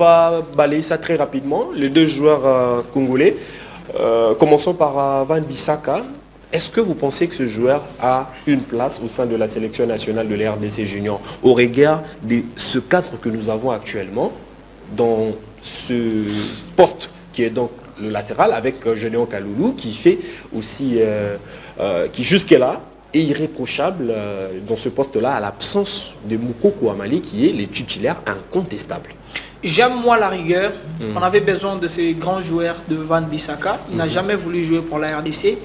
va balayer ça très rapidement. Les deux joueurs congolais. Commençons par Van Bissaka. Est-ce que vous pensez que ce joueur a une place au sein de la sélection nationale de la RDC Junior au regard de ce cadre que nous avons actuellement dans ce poste qui est donc le latéral avec Gédéon Kaloulou qui fait aussi, qui jusque-là est irréprochable dans ce poste-là à l'absence de Moukoko Amali qui est le titulaire incontestable. J'aime moi la rigueur. On avait besoin de ces grands joueurs de Van Bissaka. Il n'a jamais voulu jouer pour la RDC.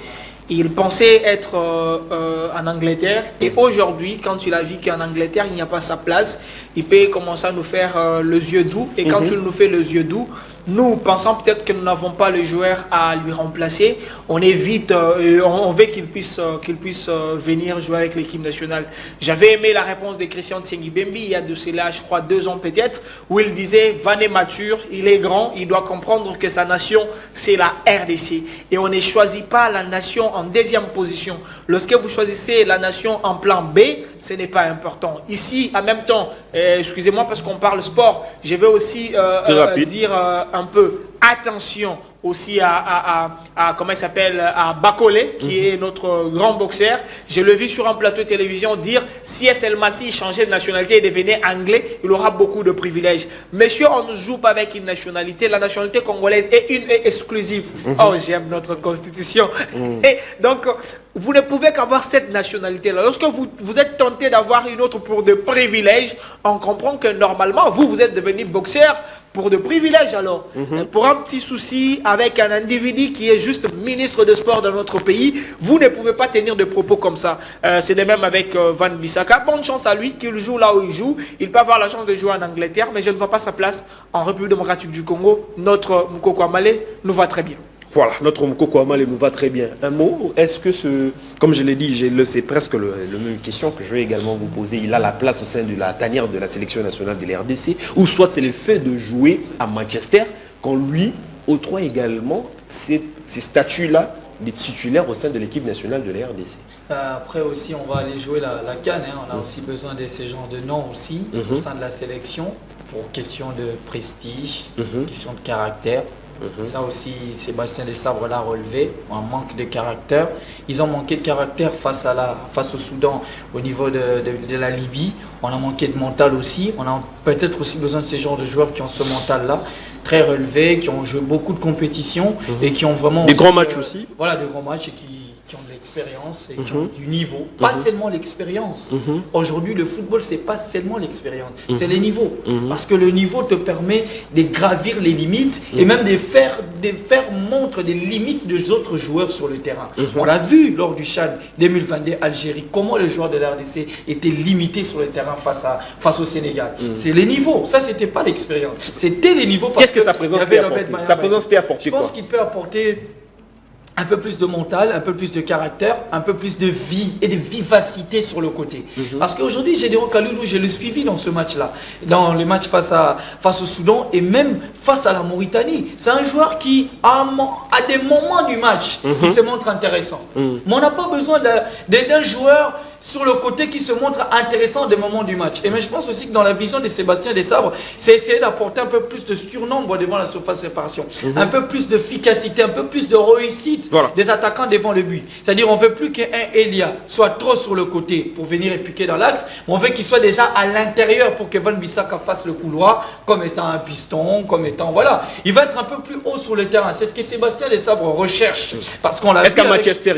Il pensait être en Angleterre. Et aujourd'hui, quand il a vu qu'en Angleterre, il n'y a pas sa place, il peut commencer à nous faire les yeux doux. Et quand il nous fait les yeux doux, nous pensons peut-être que nous n'avons pas le joueur à lui remplacer. On évite, on veut qu'il puisse venir jouer avec l'équipe nationale. J'avais aimé la réponse de Christian Tsengibembi il y a de cela, je crois, 2 ans peut-être, où il disait Van est mature, il est grand, il doit comprendre que sa nation, c'est la RDC. Et on ne choisit pas la nation en deuxième position. Lorsque vous choisissez la nation en plan B, ce n'est pas important. Ici, en même temps, excusez-moi parce qu'on parle sport, je vais aussi dire un peu attention aussi comment il s'appelle, à Bakole, qui est notre grand boxeur. Je l'ai vu sur un plateau de télévision dire si SL Massi changeait de nationalité et devenait anglais, il aura beaucoup de privilèges. Monsieur, on ne joue pas avec une nationalité. La nationalité congolaise est une et exclusive. Oh, j'aime notre constitution. Et donc, vous ne pouvez qu'avoir cette nationalité-là. Lorsque vous êtes tenté d'avoir une autre pour de privilèges, on comprend que normalement, vous êtes devenu boxeur pour de privilèges alors. Pour un petit souci avec un individu qui est juste ministre de sport dans notre pays, vous ne pouvez pas tenir des propos comme ça. C'est de même avec Van Bissaka. Bonne chance à lui qu'il joue là où il joue. Il peut avoir la chance de jouer en Angleterre, mais je ne vois pas sa place en République démocratique du Congo. Notre Moukoko Amale nous va très bien. Voilà, notre Moukoko Amale nous va très bien. Un mot, est-ce que comme je l'ai dit, c'est presque la même question que je vais également vous poser. Il a la place au sein de la tanière de la sélection nationale de la RDC, ou soit c'est le fait de jouer à Manchester, quand lui octroie également ces statuts-là des titulaires au sein de l'équipe nationale de la RDC. Après aussi, on va aller jouer la CAN. On a aussi besoin de ces genres de noms aussi au sein de la sélection, pour question de prestige, question de caractère. Ça aussi, Sébastien Desabre l'a relevé, un manque de caractère. Ils ont manqué de caractère face au Soudan au niveau de la Libye. On a manqué de mental aussi. On a peut-être aussi besoin de ces genres de joueurs qui ont ce mental-là, très relevé, qui ont joué beaucoup de compétitions et qui ont vraiment... Des grands matchs aussi. Voilà, de grands matchs et qui ont de l'expérience et qui ont du niveau. Pas seulement l'expérience. Aujourd'hui, le football, c'est pas seulement l'expérience, c'est les niveaux. Parce que le niveau te permet de gravir les limites et même de faire montre des limites des autres joueurs sur le terrain. On l'a vu lors du CHAN 2022 Algérie, comment les joueurs de la RDC étaient limités sur le terrain face au Sénégal. C'est les niveaux. Ça, c'était pas l'expérience. C'était les niveaux. Qu'est-ce que sa présence peut apporter? Sa présence peut apporter quoi? Je pense qu'il peut apporter un peu plus de mental, un peu plus de caractère, un peu plus de vie et de vivacité sur le côté. Parce qu'aujourd'hui, Gédéon Kaloulou, je l'ai suivi dans ce match-là, dans le match face au Soudan et même face à la Mauritanie. C'est un joueur qui, à des moments du match, il se montre intéressant. Mais on n'a pas besoin d'un joueur sur le côté qui se montre intéressant des moments du match. Mais je pense aussi que dans la vision de Sébastien Desabre, c'est essayer d'apporter un peu plus de surnombre devant la surface de réparation, un peu plus d'efficacité, un peu plus de réussite des attaquants devant le but. C'est-à-dire on ne veut plus qu'un Elia soit trop sur le côté pour venir épiquer dans l'axe, mais on veut qu'il soit déjà à l'intérieur pour que Van Bissaka fasse le couloir comme étant un piston, comme étant... Voilà, il va être un peu plus haut sur le terrain. C'est ce que Sébastien Desabre recherche. Parce qu'on l'a vu qu'à Manchester,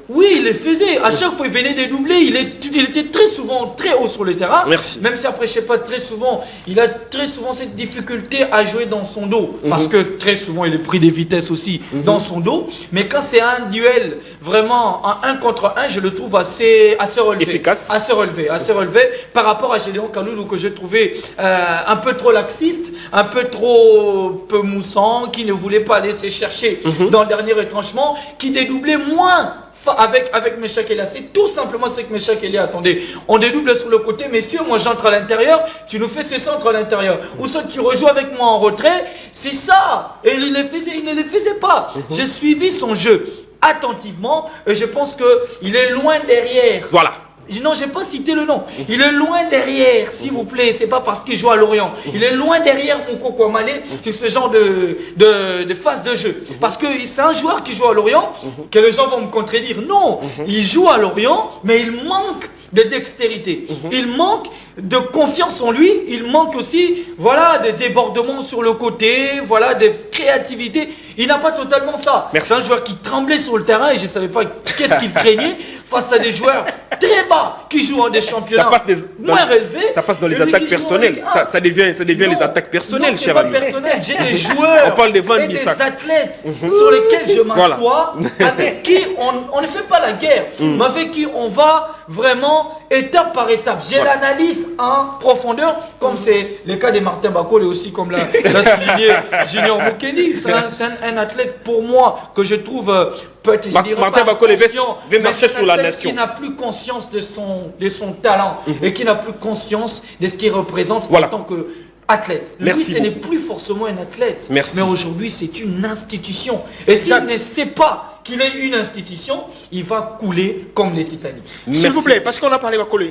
oui, il le faisait. À chaque fois, il venait de doubler. Il était très souvent très haut sur le terrain. Merci. Même si après, je sais pas, très souvent, il a très souvent cette difficulté à jouer dans son dos. Parce que très souvent, il est pris des vitesses aussi dans son dos. Mais quand c'est un duel vraiment en 1 contre 1, je le trouve assez relevé. Efficace. Assez relevé par rapport à Gédéon Kaloulou que je trouvais un peu trop laxiste, un peu trop peu moussant, qui ne voulait pas aller se chercher dans le dernier retranchement, qui dédoublait moins avec Meshak Elia. C'est tout simplement ce que Meshak Elia attendait. On dédouble sur le côté, messieurs, moi j'entre à l'intérieur, tu nous fais ces centres à l'intérieur. Ou soit tu rejoues avec moi en retrait, c'est ça. Et il ne le faisait pas. J'ai suivi son jeu attentivement et je pense qu'il est loin derrière. Voilà. Non, j'ai pas cité le nom. Il est loin derrière, s'il vous plaît. C'est pas parce qu'il joue à Lorient. Il est loin derrière Moukoko Amale sur ce genre de phase de jeu. Parce que c'est un joueur qui joue à Lorient, que les gens vont me contredire. Non, il joue à Lorient, mais il manque de dextérité. Il manque de confiance en lui. Il manque aussi, voilà, de débordements sur le côté, voilà, de créativité. Il n'a pas totalement ça. Merci. C'est un joueur qui tremblait sur le terrain et je ne savais pas qu'est-ce qu'il craignait face à des joueurs très bas qui jouent en des championnats moins relevés. Ça passe dans les et lui attaques qui joue personnelles. avec Ça devient les Non, attaques personnelles, non, cher pas ami. personnel. J'ai des joueurs On parle de Van et des Bissaka. athlètes sur lesquels je m'assois, Voilà. avec qui on ne fait pas la guerre, mais avec qui on va vraiment étape par étape. J'ai l'analyse en profondeur, comme c'est le cas de Martin Bakol et aussi comme l'a souligné Junior Mokeli. C'est un athlète pour moi que je trouve peut-être, je dirais Martin pas Bakol conscient, veut mais marcher c'est un sur la athlète nation. qui n'a plus conscience de son talent et qui n'a plus conscience de ce qu'il représente Voilà. en tant que athlète. Merci Lui, ce n'est beaucoup. plus forcément un athlète. Merci. Mais aujourd'hui, c'est une institution. Et s'il Exact. ne sait pas qu'il est une institution, il va couler comme les Titanic. S'il vous Merci. plaît, parce qu'on a parlé de Bakole.